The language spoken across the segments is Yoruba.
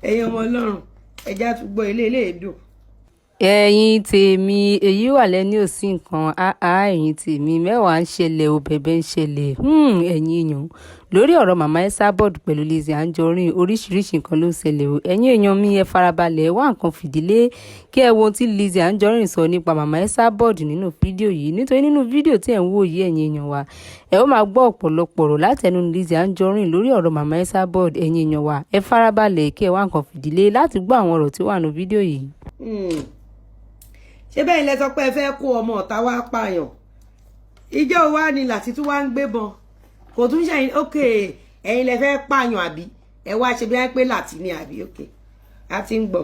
ẹ̀yin ọmọ Ọlọ́run ẹja tún gbọ́ ilé dùn. ẹ̀yin tèmi èyí wà lẹ́ni ò sí nǹkan ẹ̀yin tèmi mẹ́wàá ń ṣẹlẹ̀ ò bẹ̀bẹ̀ ń ṣẹlẹ̀ ẹ̀yin èèyàn lórí ọ̀rọ̀ màmá Esabod pẹ̀lú Lizzy Anjorin oríṣiríṣi nǹkan ló ń ṣẹlẹ̀ o ẹ̀yin èèyàn mi ẹ farabalẹ̀ wá nǹkan fìdílé kí ẹ wo ohun tí Lizzy Anjorin sọ nípa màmá Esabod nínú fídíò yìí nítorí nínú fídíò tí ẹ̀ ń wò yìí ẹ̀yin èèyàn wa ẹ ó máa gbọ́ ọ̀pọ̀lọpọ̀ ọ̀rọ̀ láti ẹnu Lizzy Anjorin lórí ọ̀rọ̀ màmá Esabod ẹ̀yin èèyàn wa ẹ farabalẹ̀ kí ẹ wá nǹkan fìdílé láti gbọ́ àwọn ọ̀rọ̀ tí ó wà nínú fídíò yìí. ṣé bẹ́ẹ̀ lẹ sọ pé ẹ fẹ́ kó ọmọ ọ̀tá wá pààyàn ìjọ wa ni láti tún wá ń gbébọn kò tún ṣe ókè ẹ̀yin lẹ fẹ́ pààyàn àbí ẹ wá ṣe bí wọ́n pé láti ní àbí ókè a ti ń gbọ́.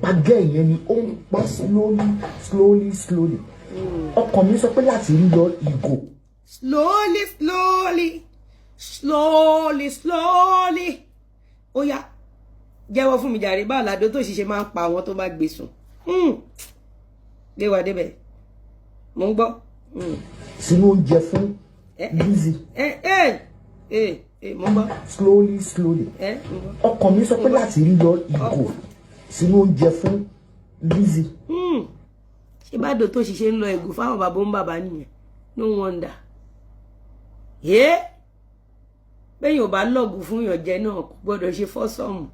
pàgẹ́ ìyẹn ni ó ń pa slowly ọkàn mi sọ pé láti ń lọ ìgò. slowly ó yá jẹ́wọ́ fún mi jàre bá àlàdó tó ṣiṣẹ́ máa ń pa àwọn tó bá gbé sùn gbé wa débẹ̀ mo ń gbọ́. sínú oúnjẹ fún Lizzy. mo ń gbọ́. slowly ọkàn mi sọ pé láti ń lọ ìgò sínú oúnjẹ fún Lizzy. ṣé bá dò tó ṣiṣẹ́ ń lọ ìgò fáwọn bàbá ń bàbá nìyẹn no wonder. bẹ́ẹ̀ yóò bá lọ́ọ̀gù fún ìyànjẹ náà kò gbọ́dọ̀ ṣe fọ́sọ̀mù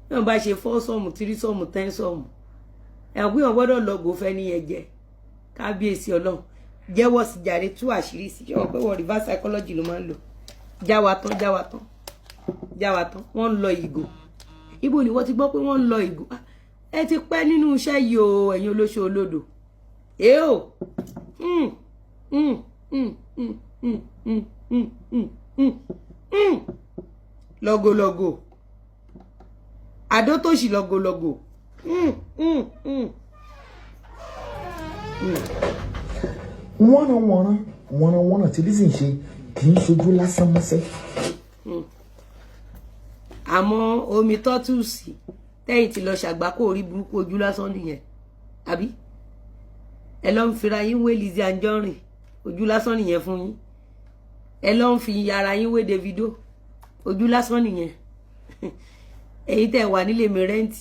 náà bá ṣe 4 sọ́ọ̀mù 3 sọ́ọ̀mù 10 sọ́ọ̀mù ẹ̀wọ̀n pé wọ́n gbọ́dọ̀ lọ́gò fẹ́ ní ẹ̀jẹ̀ kábíyèsí Ọlọ́run jẹ́wọ́ sí jàre tú àṣírí sí ọ̀hún pé wọ́n reverse psychology ló máa ń lò jáwa tán wọ́n ń lọ ìgò ibo ni wọ́n ti gbọ́ pé wọ́n ń lọ ìgò ẹ ti pẹ́ nínú iṣẹ́ yìí o ẹ̀yin olóṣò olódò lọ́gọ́lọ́gọ́ àdó tó ṣì lọ́gọ́lọ́gọ́. wọ́nà tí Lizzy ń ṣe kì í ṣojú lásán mọ́sẹ́. àmọ́ omi tọ́tùsì tẹ́yìn ti lọ ṣàgbákò orí burúkú ojú lásán nìyẹn àbí ẹ lọ ń fira yín wé Lizzy Anjorin ojú lásán nìyẹn fún yín ẹ lọ ń fi ara yín wé Davido ojú lásán nìyẹn èyí tẹ́ wà nílé mi rẹ́ǹtì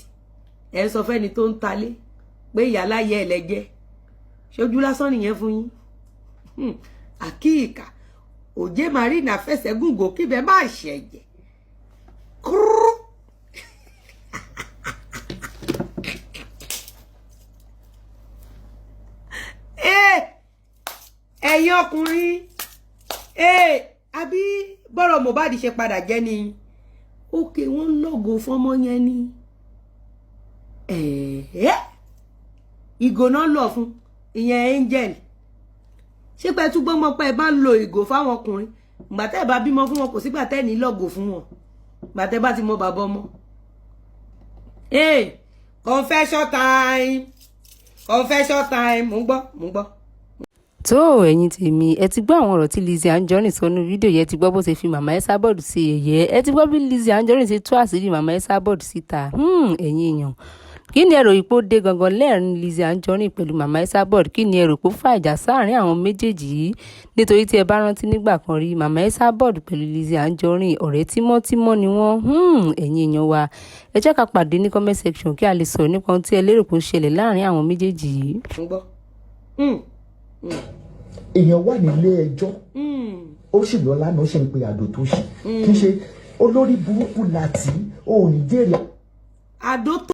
ẹ sọ fẹ́ni tó ń talé pé ìyá láyé ẹlẹ́jẹ́ ṣojú lásán nìyẹn fún yín àkíyèká òjé marina fẹsẹ̀ gúngò kíbẹ̀ má ṣẹ̀jẹ̀ kúrú. ẹ̀yin ọkùnrin àbí bọ́rọ̀ Mohbad ṣe padà jẹ́ ni òkè wọ́n lọ́gọ̀ fọ́mọ yẹn ni ìgò náà lọ fún ìyẹn Angel ṣé pé túbọ̀ mọ́ pé ẹ bá ń lo ìgò fáwọn ọkùnrin ìgbà tẹ́ ẹ bá bímọ fún wọn kò sígbà tẹ́ ẹ ní lọ́gọ̀ fún wọn ìgbà tẹ́ bá ti mọ bàbá ọmọ. confession time mo ń gbọ́. tó ẹ̀yin tèmi ẹ ti gbọ́ àwọn ọ̀rọ̀ tí Lizzy Anjorin sọ nínú fídíò yẹn ti gbọ́ bó ṣe fi màmá Esabod sí ẹ̀yẹ ẹ ti gbọ́ bí Lizzy Anjorin ṣe tú àṣírí màmá Esabod síta ẹ̀yin èèyàn kí ni ẹ rò ipò dé gangan lẹ́ẹ̀rín Lizzy Anjorin pẹ̀lú màmá Esabod kí ni ẹ rò pé ó fa ìjà sáàrin àwọn méjèèjì yìí nítorí tí ẹ bá rántí nígbà kan rí màmá Esabod pẹ̀lú Lizzy Anjorin ọ̀rẹ́ tímọ́tímọ́ ni wọ́n ẹ̀yin èèyàn wa ẹ jẹ́ ká pàdé ní comment section kí a lè sọ̀rọ̀ nípa ohun tí ẹ lérò pé ó ṣẹlẹ̀ láàrin àwọn méjèèjì yìí. èèyàn wà nílé ẹjọ́ ó sì lọ lánàá ó sì ń pe àdó tó ṣì kì í ṣe olórí burúkú láti òun jèrè. àdó tó